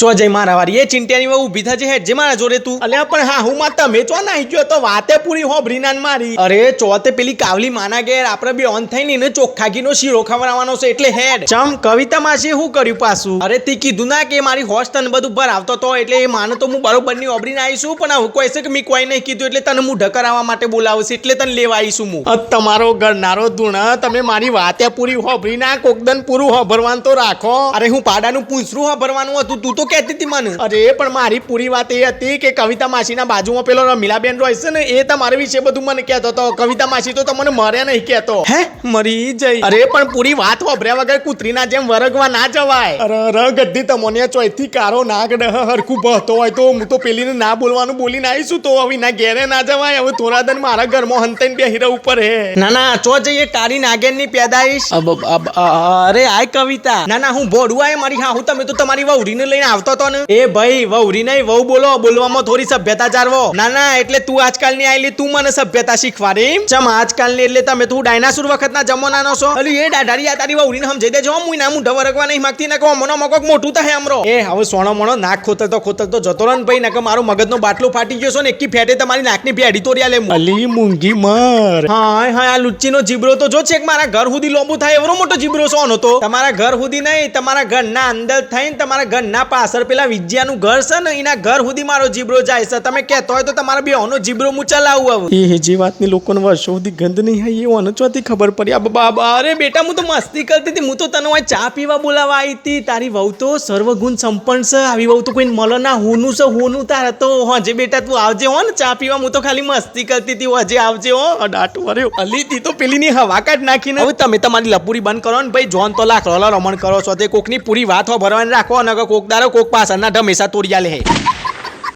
ચો જઈ મારા વારી એ ચિંટ્યાની વહુ ઊભી થજે હેડ જે મારા જોડે તું અલ્યા પણ હા હું માં તમે ચો નાઈ ગયો તો વાતે પૂરી હો બ્રીનાન મારી અરે ચોતે પેલી કાવલી માના ઘેર આપણે બે ઓન થઈને ને ચોખ્ખાગીનો શીરો ખવડાવવાનો છે એટલે હેડ ચમ કવિતા માસી શું કર્યું પાછું અરે તી કીધું ના કે મારી હોસ્ટ તને બધું ભર આવતો તો એટલે એ માને તો હું બરોબરની ઓબરીને આવીશું પણ હું કોઈ છે કે મેં કોઈ નહીં કીધું એટલે તને હું ઢકરાવવા માટે બોલાવું એટલે તને લેવા આવીશું હું તમારો ઘરનારો ધૂણ તમે મારી વાતે પૂરી હોભરી ના કોકદન પૂરું હોભરવાનું તો રાખો અરે હું પાડાનું પૂંછરું હોભરવાનું હતું તું તો કહેતી હતી મને અરે પણ મારી પૂરી વાત એ હતી કે કવિતા માસીના બાજુમાં પેલો રમીલાબેન રોય છે ને એ તમારા વિશે બધું મને કહેતો હતો કવિતા માસી તો તમને મરે નહીં કહેતો હે મરી જઈ અરે પણ પૂરી વાત હોભર્યા વગર કૂતરીના જેમ વરગવા ના જવાય અરે ગદ્દી તમને ચોથી કારો નાગ હરખું બહતો હોય તો હું તો પેલીને ના બોલવાનું બોલીને આવીશું તો હવે ના ઘેરે ના જવાય હવે થોડા દિન મારા ઘરમાં હંતાઈને બે હીરા ઉપર હે ના ના ચો જઈએ કાળી નાગેનની પેદાઈશ અરે આય કવિતા ના ના હું ભોડું આય મારી હા હું તમે તો તમારી વહુરીને લઈને આવતો તો ને એ ભાઈ વહુરી નહીં વહુ બોલો બોલવામાં થોડી સભ્યતા જાળવો ના ના એટલે તું આજકાલની આયેલી તું મને સભ્યતા શીખવાડે ચમ આજકાલની એટલે તમે તું ડાયનાસોર વખતના જમાનાનો છો અલી એ દાઢારી આ તારી વહુરીને સમજાઈ દેજો હું ના મુઢા વરગવા નહીં માંગતી ના કહો મનો મકોક મોટું થાય અમરો એ હવે સોણો મણો નાક ખોતર તો જતો રન ભાઈ ના કે મારો મગજનો બાટલો ફાટી ગયો છે ને એકી ફેટે તમારી નાકની ભેડી તોડ્યા લે અલી મૂંગી મર હા હા આ લુચ્ચીનો જીબરો તો જો છે કે મારા ઘર સુધી લોબુ થાય એવરો મોટો જીબરો સોનો તો તમારા ઘર સુધી નહીં તમારા ઘરના અંદર થઈને તમારા ઘરના પાછળ પેલા વિજ્યાનું ઘર છે ને એના ઘર સુધી મારો જીબરો જાય છે તમે કહેતો હોય તો તમારા બેઓનો જીબરો હું ચલાવું હવે એ જે વાતની લોકોને વર્ષો સુધી ગંધ નહીં હોય એ ઓને ચોથી ખબર પડી આ બાબા અરે બેટા હું તો મસ્તી કરતી હતી હું તો તને હોય ચા પીવા બોલાવા આવી હતી તારી વહુ તો સર્વગુણ સંપન્ન છે આવી વહુ તો કોઈ મળે ના હોનું છે હોનું તારે તો હજે બેટા તું આવજે હો ને ચા પીવા હું તો ખાલી મસ્તી કરતી હતી હજે આવજે હો અડાટું અરે અલી તી તો પેલીની હવા કાઢ નાખીને હવે તમે તમારી લપુરી બંધ કરો ને ભાઈ જોન તો લાખ રમણ કરો છો તે કોકની પૂરી વાત હો ભરવાની રાખો ને કોક દારો કોક પાછળના ઢમેસા તોડિયા લે